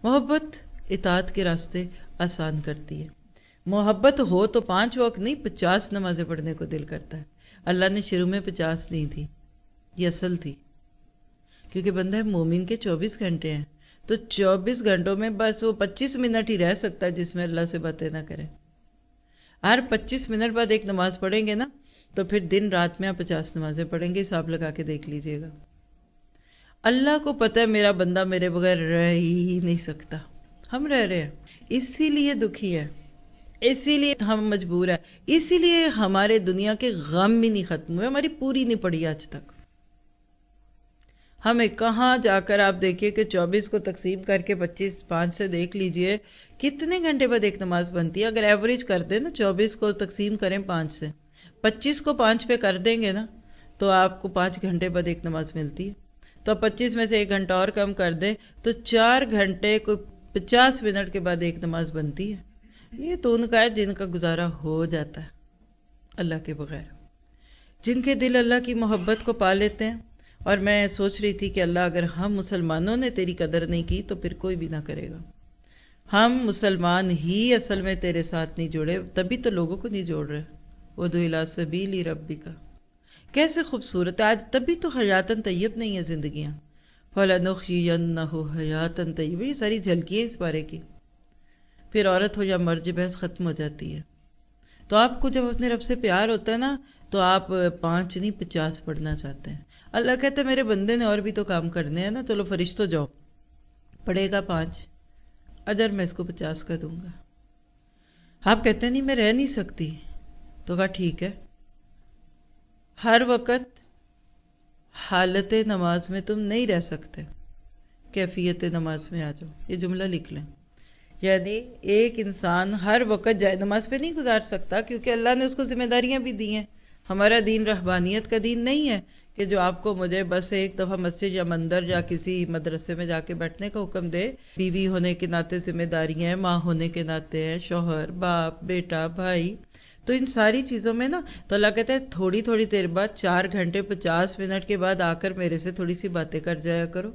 محبت اطاعت کے راستے آسان کرتی ہے. محبت ہو تو 5 وقت نہیں 50 نمازیں پڑھنے کو دل کرتا ہے. اللہ نے شروع میں 50 نہیں تھی، یہ اصل تھی، کیونکہ بندہ مومن کے 24 گھنٹے ہیں، تو 24 گھنٹوں میں بس وہ 25 منٹ ہی رہ سکتا ہے جس میں اللہ سے باتیں نہ کریں. ہر 25 منٹ بعد ایک نماز پڑھیں گے نا تو پھر دن رات میں آپ 50 نمازیں پڑھیں گے. حساب لگا کے دیکھ لیجئے گا. اللہ کو پتہ ہے میرا بندہ میرے بغیر رہ ہی نہیں سکتا. ہم رہ رہے ہیں، اسی لیے دکھی ہے، اسی لیے ہم مجبور ہیں، اسی لیے ہمارے دنیا کے غم بھی نہیں ختم ہوئے، ہماری پوری نہیں پڑی آج تک. ہمیں کہاں جا کر آپ دیکھیے کہ 24 کو تقسیم کر کے 25 سے دیکھ لیجئے کتنے گھنٹے بعد ایک نماز بنتی ہے. اگر ایوریج کر دیں نا 24 کو تقسیم کریں 5 سے، 25 کو 5 پہ کر دیں گے نا تو آپ کو 5 گھنٹے بعد ایک نماز ملتی ہے. تو آپ 25 میں سے 1 گھنٹہ اور کم کر دیں تو 4 گھنٹے کو 50 منٹ کے بعد ایک نماز بنتی ہے. یہ تو ان کا ہے جن کا گزارا ہو جاتا ہے اللہ کے بغیر، جن کے دل اللہ کی محبت کو پا لیتے ہیں. اور میں سوچ رہی تھی کہ اللہ اگر ہم مسلمانوں نے تیری قدر نہیں کی تو پھر کوئی بھی نہ کرے گا. ہم مسلمان ہی اصل میں تیرے ساتھ نہیں جوڑے، تبھی تو لوگوں کو نہیں جوڑ رہے. ادعو الی سبیل ربک، کیسے خوبصورت ہے. آج تبھی تو حیاتاً طیب نہیں ہے زندگیاں. فَلَنُحْيِيَنَّهُ حَيَاتًا طَيِّبَةً، یہ ساری جھلکی ہے اس بارے کی. پھر عورت ہو یا مرد بحث ختم ہو جاتی ہے. تو آپ کو جب اپنے رب سے پیار ہوتا ہے نا تو آپ 5 نہیں 50 پڑھنا چاہتے ہیں. اللہ کہتے ہیں میرے بندے نے اور بھی تو کام کرنے ہیں نا، چلو فرشتوں جاؤ، پڑھے گا 5، اجر میں اس کو 50 کا دوں گا. آپ کہتے ہیں نہیں میں رہ نہیں سکتی، تو کہا ٹھیک ہے، ہر وقت حالت نماز میں تم نہیں رہ سکتے، کیفیت نماز میں آ جاؤ. یہ جملہ لکھ لیں. یعنی ایک انسان ہر وقت جائے نماز پہ نہیں گزار سکتا، کیونکہ اللہ نے اس کو ذمہ داریاں بھی دی ہیں. ہمارا دین رہبانیت کا دین نہیں ہے کہ جو آپ کو مجھے بس ایک دفعہ مسجد یا مندر یا کسی مدرسے میں جا کے بیٹھنے کا حکم دے. بیوی ہونے کے ناطے ذمہ داریاں ہیں، ماں ہونے کے ناطے ہیں، شوہر، باپ، بیٹا، بھائی. تو ان ساری چیزوں میں نا تو اللہ کہتا ہے تھوڑی تھوڑی دیر بعد 4 گھنٹے 50 منٹ کے بعد آ کر میرے سے تھوڑی سی باتیں کر جایا کرو.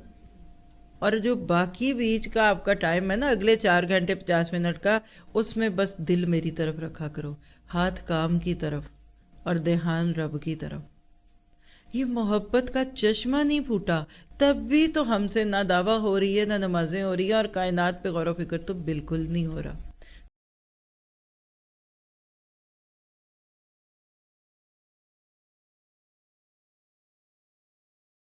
اور جو باقی بیچ کا آپ کا ٹائم ہے نا اگلے 4 گھنٹے 50 منٹ کا، اس میں بس دل میری طرف رکھا کرو، ہاتھ کام کی طرف اور دھیان رب کی طرف. یہ محبت کا چشمہ نہیں پھوٹا تب بھی تو ہم سے نہ دعویٰ ہو رہی ہے نہ نمازیں ہو رہی ہیں، اور کائنات پہ غور و فکر تو بالکل نہیں ہو رہا.